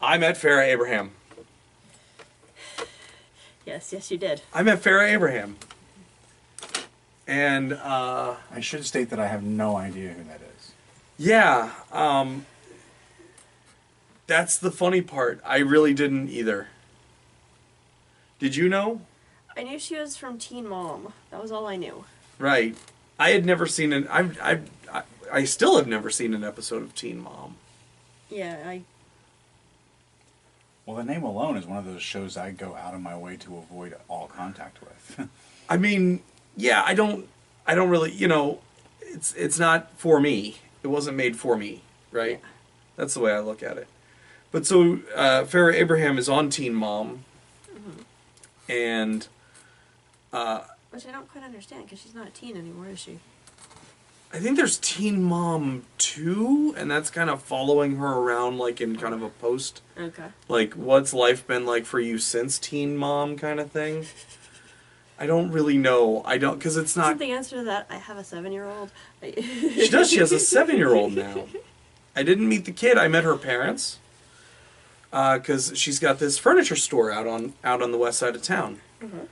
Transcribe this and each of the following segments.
I met Farrah Abraham. Yes, you did. I met Farrah Abraham. And, I should state that I have no idea who that is. yeah, that's the funny part. I really didn't either. Did you know? I knew she was from Teen Mom. That was all I knew. Right. I had never seen I still have never seen an episode of Teen Mom. Yeah, Well, the name alone is one of those shows I go out of my way to avoid all contact with. I mean, yeah, I don't really, it's not for me. It wasn't made for me, right? Yeah. That's the way I look at it. But so Farrah Abraham is on Teen Mom, and which I don't quite understand because she's not a teen anymore, is she? I think there's Teen Mom 2, and that's kind of following her around like in kind of a post. Okay. Like, what's life been like for you since Teen Mom kind of thing. I don't really know. I don't, because it's not... Isn't the answer to that, I have a 7-year-old? She does. She has a 7-year-old now. I didn't meet the kid. I met her parents. Because she's got this furniture store out on the west side of town. Mm-hmm.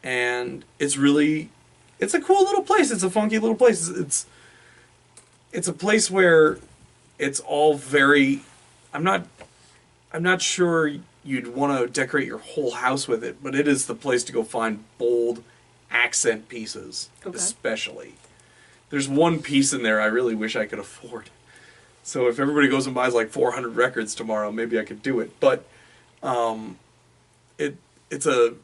And it's a cool little place. It's a funky little place. It's a place where it's all very... I'm not sure you'd want to decorate your whole house with it, but it is the place to go find bold accent pieces, especially. There's one piece in there I really wish I could afford. So if everybody goes and buys like 400 records tomorrow, maybe I could do it. But it's a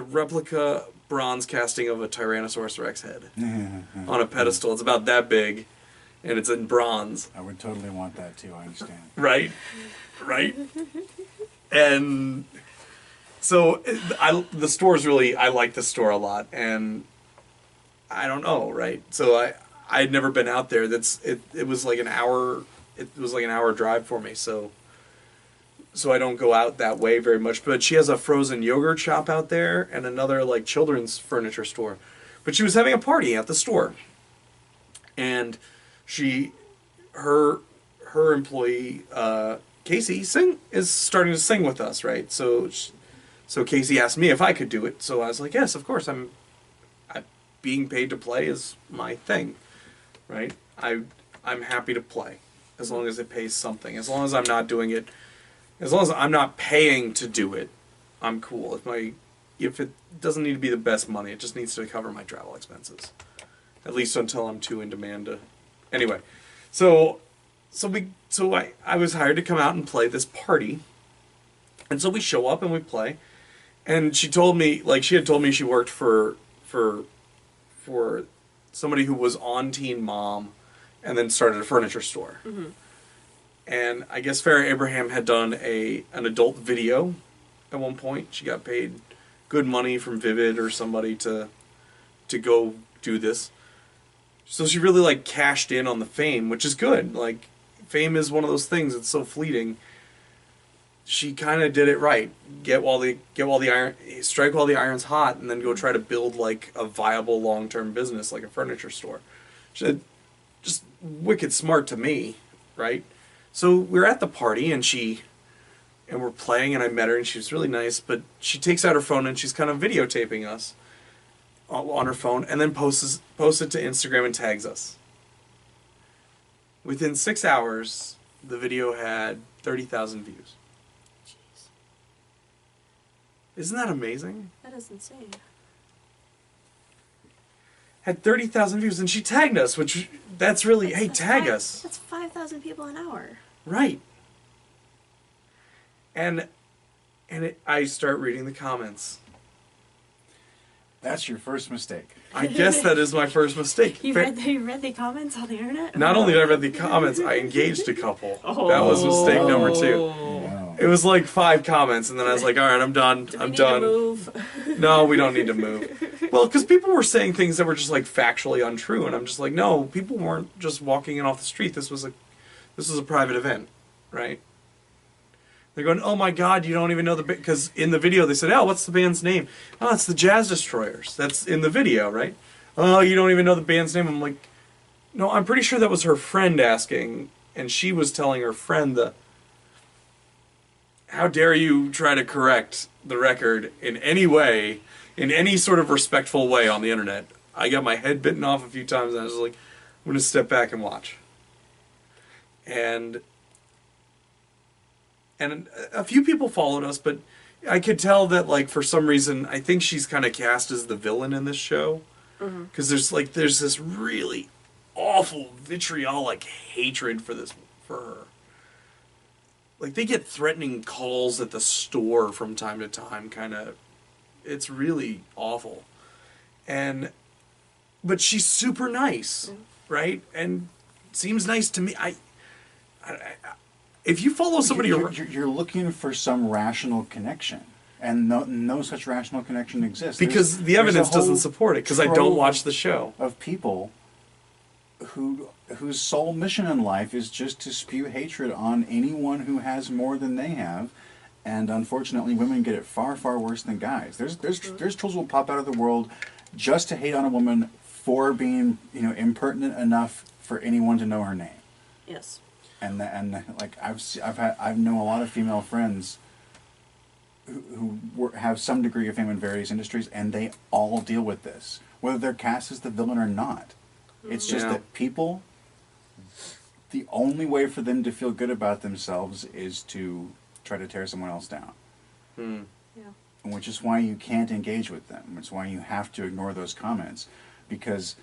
replica bronze casting of a Tyrannosaurus Rex head on a pedestal. It's about that big, and it's in bronze. I would totally want that too, I understand. Right? And so the store's really, I like the store a lot, and I don't know, right? So I had never been out there. It was like an hour. It was like an hour drive for me. So I don't go out that way very much. But she has a frozen yogurt shop out there and another like children's furniture store. But she was having a party at the store, and her employee Casey is starting to sing with us, right? So Casey asked me if I could do it. So I was like, yes, of course. I'm being paid to play is my thing. Right? I'm happy to play as long as it pays something. As long as I'm not doing it, as long as I'm not paying to do it, I'm cool. If it doesn't need to be the best money, it just needs to cover my travel expenses. At least until I'm too in demand to. Anyway, so I was hired to come out and play this party, and so we show up and we play, and she told me she worked for somebody who was on Teen Mom and then started a furniture store. Mm-hmm. And I guess Farrah Abraham had done an adult video at one point. She got paid good money from Vivid or somebody to go do this. So she really like cashed in on the fame, which is good. Like, fame is one of those things that's so fleeting. She kind of did it right. Strike while the iron's hot, and then go try to build like a viable long-term business, like a furniture store. She just wicked smart to me, right? So we're at the party, and we're playing, and I met her, and she was really nice. But she takes out her phone, and she's kind of videotaping us on her phone, and then posts it to Instagram and tags us. Within 6 hours, the video had 30,000 views. Jeez. Isn't that amazing? That is insane. Had 30,000 views, and she tagged us, which that's really, hey, tag us. That's 5,000 people an hour. Right. And I start reading the comments. That's your first mistake. I guess that is my first mistake. You read the comments on the internet? Not only did I read the comments, I engaged a couple. Oh. That was mistake number 2. Wow. It was like 5 comments, and then I was like, all right, I'm done. I'm done. Do we need to move? No, we don't need to move. Well, because people were saying things that were just like factually untrue, and I'm just like, no, people weren't just walking in off the street. This was a private event, right? They're going, oh my God, you don't even know the band, because in the video they said, oh, what's the band's name? Oh, it's the Jazz Destroyers. That's in the video, right? Oh, you don't even know the band's name. I'm like, no, I'm pretty sure that was her friend asking, and she was telling her friend how dare you try to correct the record in any way, in any sort of respectful way on the internet. I got my head bitten off a few times, and I was like, I'm going to step back and watch. And a few people followed us, but I could tell that, like, for some reason, I think she's kind of cast as the villain in this show. Because there's this really awful vitriolic hatred for her. Like, they get threatening calls at the store from time to time, kind of. It's really awful. But she's super nice, right? And seems nice to me. If you follow somebody... You're looking for some rational connection. And no such rational connection exists. Because the evidence doesn't support it, because I don't watch the show. Of people whose sole mission in life is just to spew hatred on anyone who has more than they have, and unfortunately, women get it far, far worse than guys. There's trolls who will pop out of the world just to hate on a woman for being impertinent enough for anyone to know her name. Yes. And like I've known a lot of female friends who have some degree of fame in various industries, and they all deal with this, whether they're cast as the villain or not. It's just that people, the only way for them to feel good about themselves is to try to tear someone else down. Yeah. Which is why you can't engage with them. Which is why you have to ignore those comments, because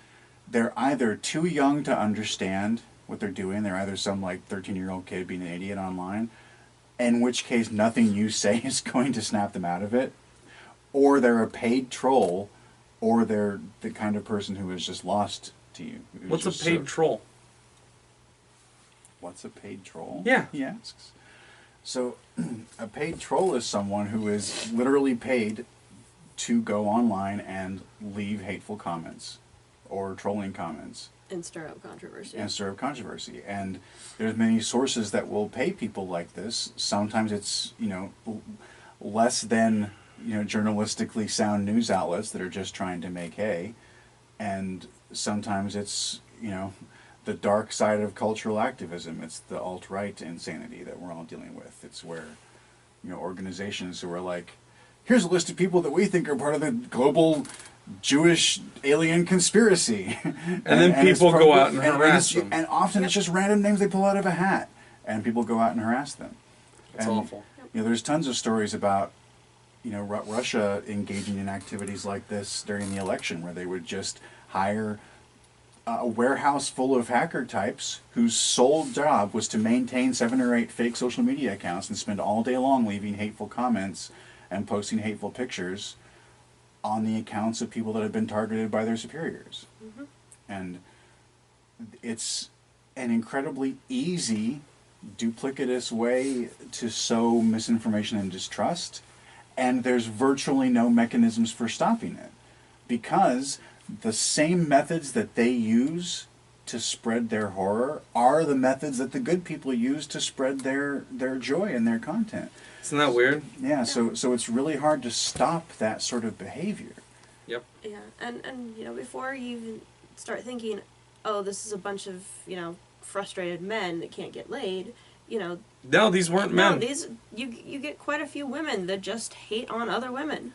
they're either too young to understand what they're doing. They're either some like 13-year-old kid being an idiot online, in which case nothing you say is going to snap them out of it, or they're a paid troll, or they're the kind of person who is just lost to you. What's a paid troll? What's a paid troll? Yeah. He asks. So, a paid troll is someone who is literally paid to go online and leave hateful comments or trolling comments. And stir up controversy. And there's many sources that will pay people like this. Sometimes it's, less than, journalistically sound news outlets that are just trying to make hay. And sometimes it's, the dark side of cultural activism. It's the alt-right insanity that we're all dealing with. It's where, organizations who are like, here's a list of people that we think are part of the global Jewish alien conspiracy. And then people go out and harass them. And often it's just random names they pull out of a hat. And people go out and harass them. It's awful. There's tons of stories about, Russia engaging in activities like this during the election, where they would just hire a warehouse full of hacker types whose sole job was to maintain 7 or 8 fake social media accounts and spend all day long leaving hateful comments and posting hateful pictures on the accounts of people that have been targeted by their superiors. And it's an incredibly easy, duplicitous way to sow misinformation and distrust, and there's virtually no mechanisms for stopping it, because the same methods that they use to spread their horror are the methods that the good people use to spread their joy and their content. Isn't that weird? Yeah, so it's really hard to stop that sort of behavior. Yep. Yeah, and before you even start thinking, oh, this is a bunch of, frustrated men that can't get laid, No, these weren't men. No, you get quite a few women that just hate on other women.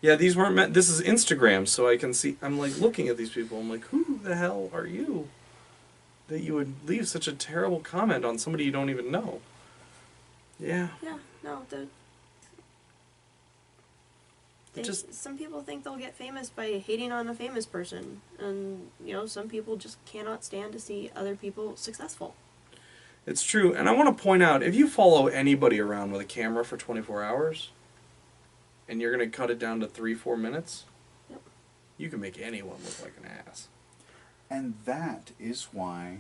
Yeah, these weren't men. This is Instagram, so I can see. I'm like looking at these people. I'm like, who the hell are you? That you would leave such a terrible comment on somebody you don't even know. Yeah. Yeah, no, some people think they'll get famous by hating on a famous person, and some people just cannot stand to see other people successful. It's true, and I want to point out, if you follow anybody around with a camera for 24 hours, and you're going to cut it down to 3-4 minutes, yep, you can make anyone look like an ass. And that is why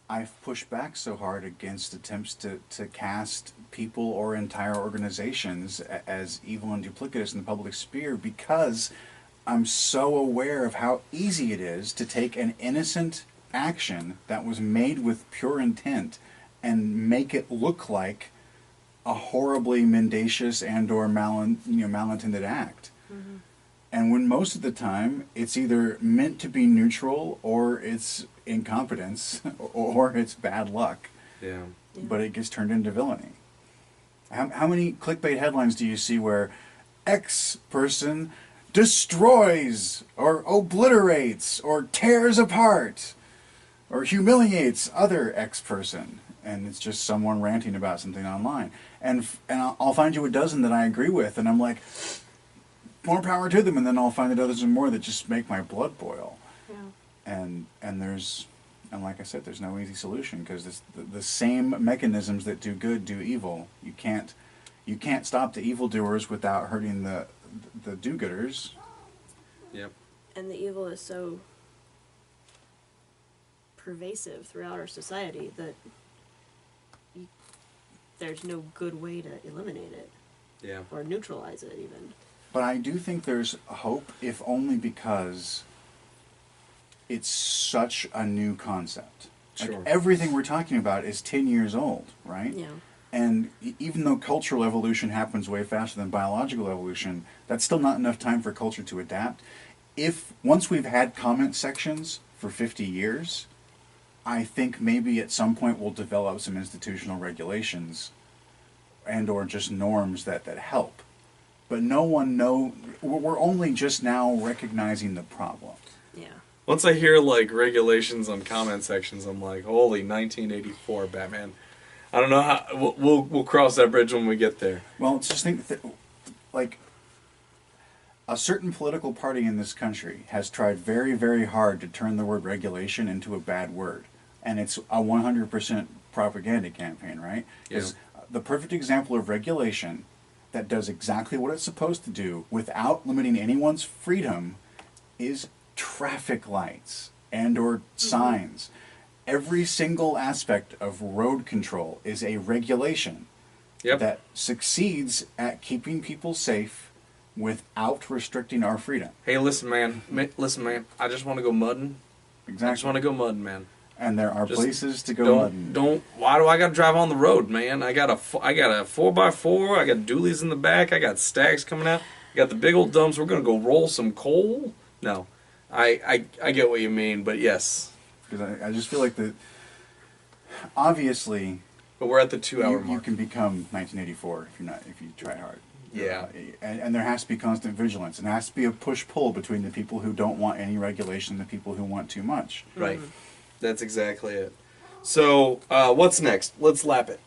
I've pushed back so hard against attempts to cast people or entire organizations as evil and duplicitous in the public sphere, because I'm so aware of how easy it is to take an innocent action that was made with pure intent and make it look like a horribly mendacious and or malintended act. Mm-hmm. And when most of the time it's either meant to be neutral, or it's incompetence, or it's bad luck. Yeah. But it gets turned into villainy. How many clickbait headlines do you see where X person destroys or obliterates or tears apart or humiliates other X person? And it's just someone ranting about something online. And I'll find you a dozen that I agree with, and I'm like, more power to them. And then I'll find a dozen more that just make my blood boil. Yeah. And like I said, there's no easy solution, because the same mechanisms that do good do evil. You can't stop the evildoers without hurting the do-gooders. Yep. And the evil is so pervasive throughout our society that there's no good way to eliminate it. Yeah. Or neutralize it, even. But I do think there's hope, if only because it's such a new concept. Sure. Like, everything we're talking about is 10 years old, right? Yeah. And even though cultural evolution happens way faster than biological evolution, that's still not enough time for culture to adapt. If once we've had comment sections for 50 years, I think maybe at some point we'll develop some institutional regulations and or just norms that help. But we're only just now recognizing the problem. Yeah. Once I hear like regulations on comment sections, I'm like, holy 1984 Batman. I don't know how we'll cross that bridge when we get there. Well, just think that, like, a certain political party in this country has tried very, very hard to turn the word regulation into a bad word, and it's a 100% propaganda campaign, right? Because the perfect example of regulation that does exactly what it's supposed to do without limiting anyone's freedom is traffic lights and or signs. Every single aspect of road control is a regulation that succeeds at keeping people safe without restricting our freedom. Hey, listen, man. I just want to go mudding. Exactly. I just want to go mudding, man. And there are places to go mudding. Why do I got to drive on the road, man? I got a 4x4. I got dualies in the back. I got stacks coming out. I got the big old dumps. We're gonna go roll some coal. No, I get what you mean, but yes. Because I just feel like that. Obviously. But we're at the 2-hour mark. You can become 1984 if you try hard. Yeah. And there has to be constant vigilance, and there has to be a push-pull between the people who don't want any regulation and the people who want too much. Right. That's exactly it. So, what's next? Let's lap it.